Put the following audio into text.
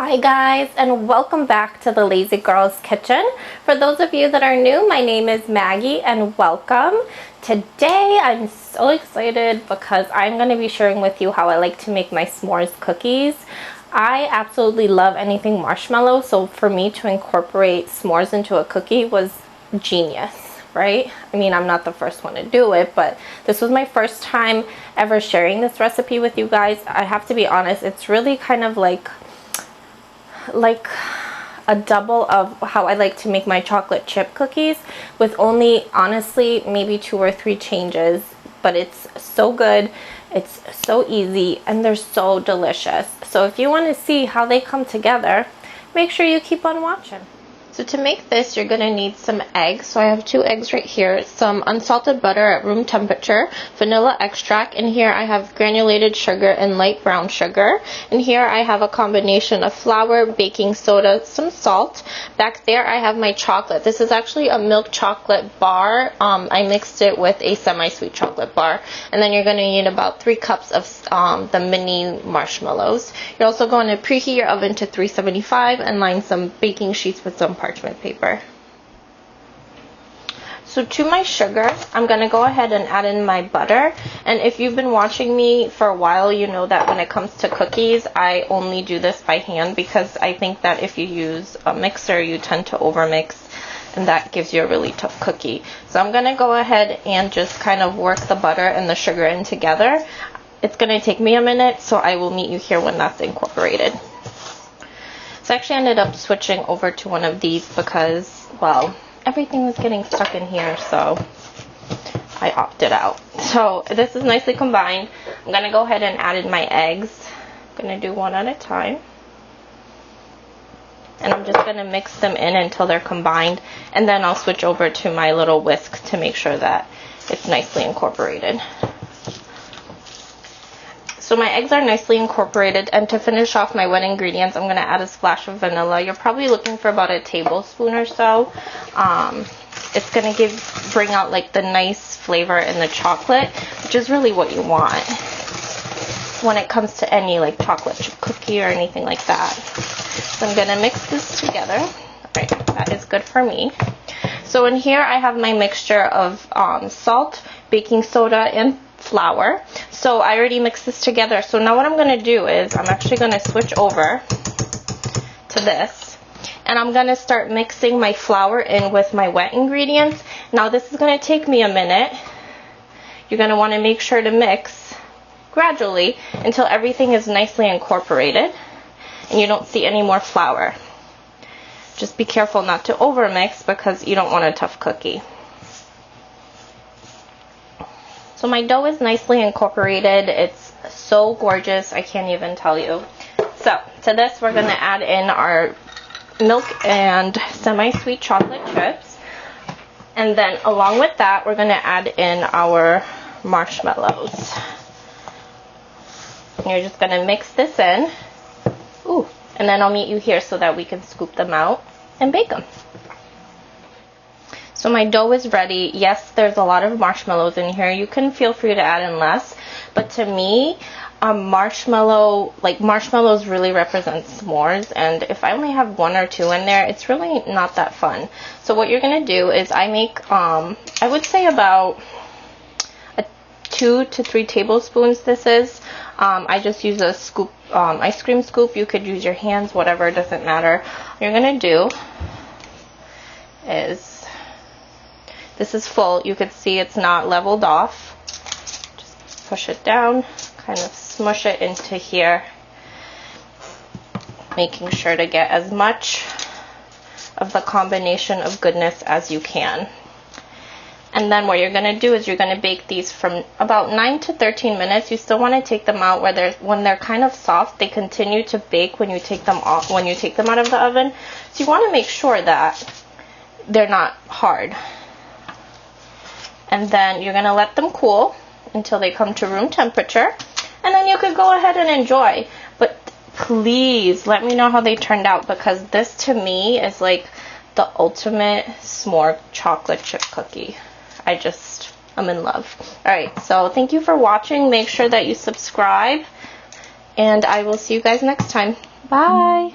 Hi guys, and welcome back to the Lazy Girls Kitchen. For those of you that are new, my name is Maggie and welcome. Today I'm so excited because I'm going to be sharing with you how I like to make my s'mores cookies. I absolutely love anything marshmallow, so for me to incorporate s'mores into a cookie was genius, right? I mean, I'm not the first one to do it, but this was my first time ever sharing this recipe with you guys. I have to be honest, it's really kind of like a double of how I like to make my chocolate chip cookies, with only honestly maybe 2 or 3 changes, but it's so good, it's so easy, and they're so delicious. So if you want to see how they come together, make sure you keep on watching. So to make this, you're going to need some eggs. So I have 2 eggs right here, some unsalted butter at room temperature, vanilla extract, and here I have granulated sugar and light brown sugar. And here I have a combination of flour, baking soda, some salt. Back there I have my chocolate. This is actually a milk chocolate bar. I mixed it with a semi-sweet chocolate bar. And then you're going to need about 3 cups of the mini marshmallows. You're also going to preheat your oven to 375 and line some baking sheets with some parchment paper. So to my sugar, I'm going to go ahead and add in my butter. And if you've been watching me for a while, you know that when it comes to cookies, I only do this by hand because I think that if you use a mixer, you tend to overmix, and that gives you a really tough cookie. So I'm going to go ahead and just kind of work the butter and the sugar in together. It's going to take me a minute, so I will meet you here when that's incorporated. So I actually ended up switching over to one of these because, well, everything was getting stuck in here, so I opted out. So this is nicely combined. I'm going to go ahead and add in my eggs. I'm going to do one at a time. And I'm just going to mix them in until they're combined, and then I'll switch over to my little whisk to make sure that it's nicely incorporated. So my eggs are nicely incorporated, and to finish off my wet ingredients, I'm going to add a splash of vanilla. You're probably looking for about a tablespoon or so. It's going to bring out like the nice flavor in the chocolate, which is really what you want when it comes to any like chocolate chip cookie or anything like that. So I'm going to mix this together. All right, that is good for me. So in here I have my mixture of salt, baking soda, and flour. So I already mixed this together. So now what I'm going to do is I'm actually going to switch over to this, and I'm going to start mixing my flour in with my wet ingredients. Now this is going to take me a minute. You're going to want to make sure to mix gradually until everything is nicely incorporated and you don't see any more flour. Just be careful not to overmix because you don't want a tough cookie. So my dough is nicely incorporated. It's so gorgeous, I can't even tell you. So to this we're going to add in our milk and semi-sweet chocolate chips. And then along with that we're going to add in our marshmallows. And you're just going to mix this in. Ooh, and then I'll meet you here so that we can scoop them out and bake them. So my dough is ready. Yes, there's a lot of marshmallows in here. You can feel free to add in less, but to me, marshmallows really represent s'mores, and if I only have 1 or 2 in there, it's really not that fun. So what you're gonna do is I make, I would say about 2 to 3 tablespoons. This is. I just use a scoop, ice cream scoop. You could use your hands, whatever, it doesn't matter. What you're gonna do is, this is full. You could see it's not leveled off. Just push it down, kind of smush it into here, making sure to get as much of the combination of goodness as you can. And then what you're going to do is you're going to bake these from about 9 to 13 minutes. You still want to take them out when they're kind of soft. They continue to bake when you take them out of the oven. So you want to make sure that they're not hard. And then you're going to let them cool until they come to room temperature. And then you could go ahead and enjoy. But please let me know how they turned out, because this to me is like the ultimate s'more chocolate chip cookie. I'm in love. Alright, so thank you for watching. Make sure that you subscribe, and I will see you guys next time. Bye.